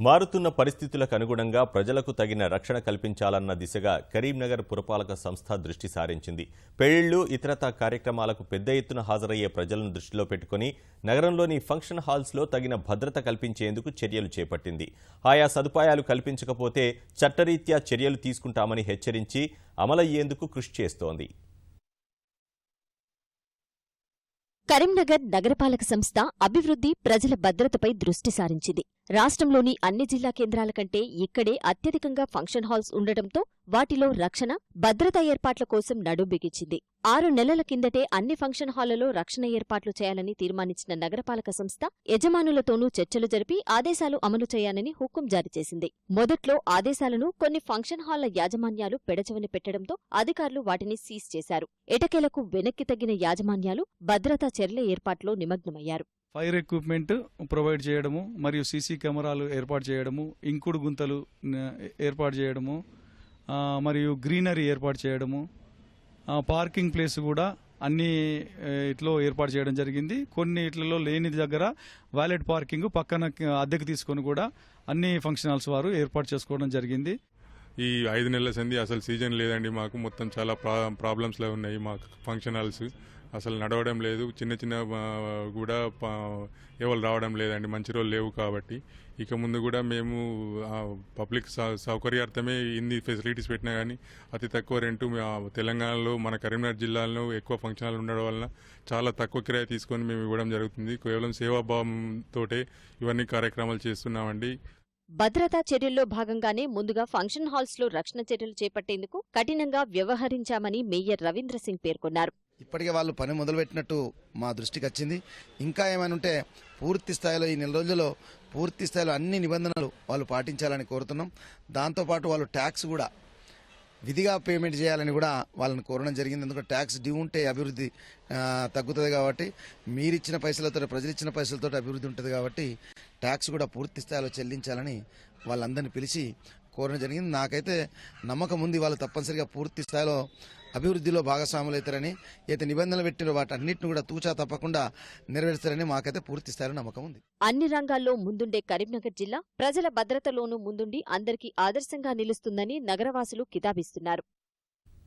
మారుతున్న పరిస్థితులకు అనుగుణంగా ప్రజలకు తగిన రక్షణ కల్పించాలన్న దిశగా కరీంనగర్ పురపాలక సంస్థ దృష్టి సారించింది. పెళ్లిళ్లు, ఇతరతా కార్యక్రమాలకు పెద్ద ఎత్తున హాజరయ్యే ప్రజలను దృష్టిలో పెట్టుకుని నగరంలోని ఫంక్షన్ హాల్స్లో తగిన భద్రత కల్పించేందుకు చర్యలు చేపట్టింది. ఆయా సదుపాయాలు కల్పించకపోతే చట్టరీత్యా చర్యలు తీసుకుంటామని హెచ్చరించి అమలయ్యేందుకు కృషి చేస్తోంది. కరీంనగర్ నగరపాలక సంస్థ అభివృద్ధి, ప్రజల భద్రతపై దృష్టి సారించింది. రాష్ట్రంలోని అన్ని జిల్లా కేంద్రాల కంటే ఇక్కడే అత్యధికంగా ఫంక్షన్ హాల్స్ ఉండటంతో వాటిలో రక్షణ, భద్రతా ఏర్పాట్ల కోసం నడుంబిగించింది. 6 నెలల కిందటే అన్ని ఫంక్షన్ హాళ్లలో రక్షణ ఏర్పాట్లు చేయాలని తీర్మానించిన నగరపాలక సంస్థ యజమానులతోనూ చర్చలు జరిపి ఆదేశాలు అమలు చేయాలని హుకుం జారీ చేసింది. మొదట్లో ఆదేశాలను కొన్ని ఫంక్షన్ హాళ్ల యాజమాన్యాలు పెడచెవిన పెట్టడంతో అధికారులు వాటిని సీజ్ చేశారు. ఎటకేలకు వెనక్కి తగ్గిన యాజమాన్యాలు భద్రతా చర్యల ఏర్పాట్లో నిమగ్నమయ్యారు. ఫైర్ ఎక్విప్మెంట్ ప్రొవైడ్ చేయడము, మరియు సీసీ కెమెరాలు ఏర్పాటు చేయడము, ఇంకుడు గుంతలు ఏర్పాటు చేయడము, మరియు గ్రీనరీ ఏర్పాటు చేయడము, పార్కింగ్ ప్లేస్ కూడా అన్ని ఇట్లో ఏర్పాటు చేయడం జరిగింది. కొన్ని ఇట్లలో లేని దగ్గర వాలెట్ పార్కింగ్ పక్కన అద్దెకు తీసుకొని కూడా అన్ని ఫంక్షన్ హాల్స్ వారు ఏర్పాటు చేసుకోవడం జరిగింది. ఈ 5 నెలల సంది అసలు సీజన్ లేదండి. మాకు మొత్తం చాలా ప్రాబ్లమ్స్లో ఉన్నాయి. మాకు ఫంక్షన్ హాల్స్ అసలు నడవడం లేదు. చిన్న చిన్న కూడా ఎవరు రావడం లేదండి. మంచి రోజులు లేవు కాబట్టి ఇక ముందు కూడా మేము పబ్లిక్ సౌకర్యార్థమే ఇన్ని ఫెసిలిటీస్ పెట్టినా కానీ అతి తక్కువ రెంటు తెలంగాణలో, మన కరీంనగర్ జిల్లాలో ఎక్కువ ఫంక్షన్ హాల్ ఉండడం వలన చాలా తక్కువ కిరాయి తీసుకొని మేము ఇవ్వడం జరుగుతుంది. కేవలం సేవాభావంతో ఇవన్నీ కార్యక్రమాలు చేస్తున్నామండి. భద్రతా చర్యల్లో భాగంగానే ముందుగా ఫంక్షన్ హాల్స్లో రక్షణ చర్యలు చేపట్టేందుకు కఠినంగా వ్యవహరించామని మేయర్ రవీంద్ర సింగ్ పేర్కొన్నారు. ఇప్పటికే వాళ్ళు పని మొదలుపెట్టినట్టు మా దృష్టికి వచ్చింది. ఇంకా ఏమైనా ఉంటే పూర్తి స్థాయిలో ఈ నెల రోజుల్లో పూర్తి స్థాయిలో అన్ని నిబంధనలు వాళ్ళు పాటించాలని కోరుతున్నాం. దాంతోపాటు వాళ్ళు ట్యాక్స్ కూడా విధిగా పేమెంట్ చేయాలని కూడా వాళ్ళని కోరడం జరిగింది. ఎందుకంటే ట్యాక్స్ డ్యూ ఉంటే అభివృద్ధి తగ్గుతుంది కాబట్టి, మీరిచ్చిన పైసలతో, ప్రజలు ఇచ్చిన పైసలతో అభివృద్ధి ఉంటుంది కాబట్టి ట్యాక్స్ కూడా పూర్తి స్థాయిలో చెల్లించాలని వాళ్ళందరినీ పిలిచి కోరడం జరిగింది. నాకైతే నమ్మకం ఉంది వాళ్ళు తప్పనిసరిగా పూర్తి స్థాయిలో అభివృద్ధిలో భాగస్వాములు అవుతారని, అయితే నిబంధనలు పెట్టిన వాటన్నిటిని కూడా తూచా తప్పకుండా నెరవేరుస్తారని మాకైతే పూర్తి స్థాయిలో నమ్మకం ఉంది. అన్ని రంగాల్లో ముందుండే కరీంనగర్ జిల్లా ప్రజల భద్రతలోనూ ముందుండి అందరికీ ఆదర్శంగా నిలుస్తుందని నగరవాసులు కితాబిస్తున్నారు.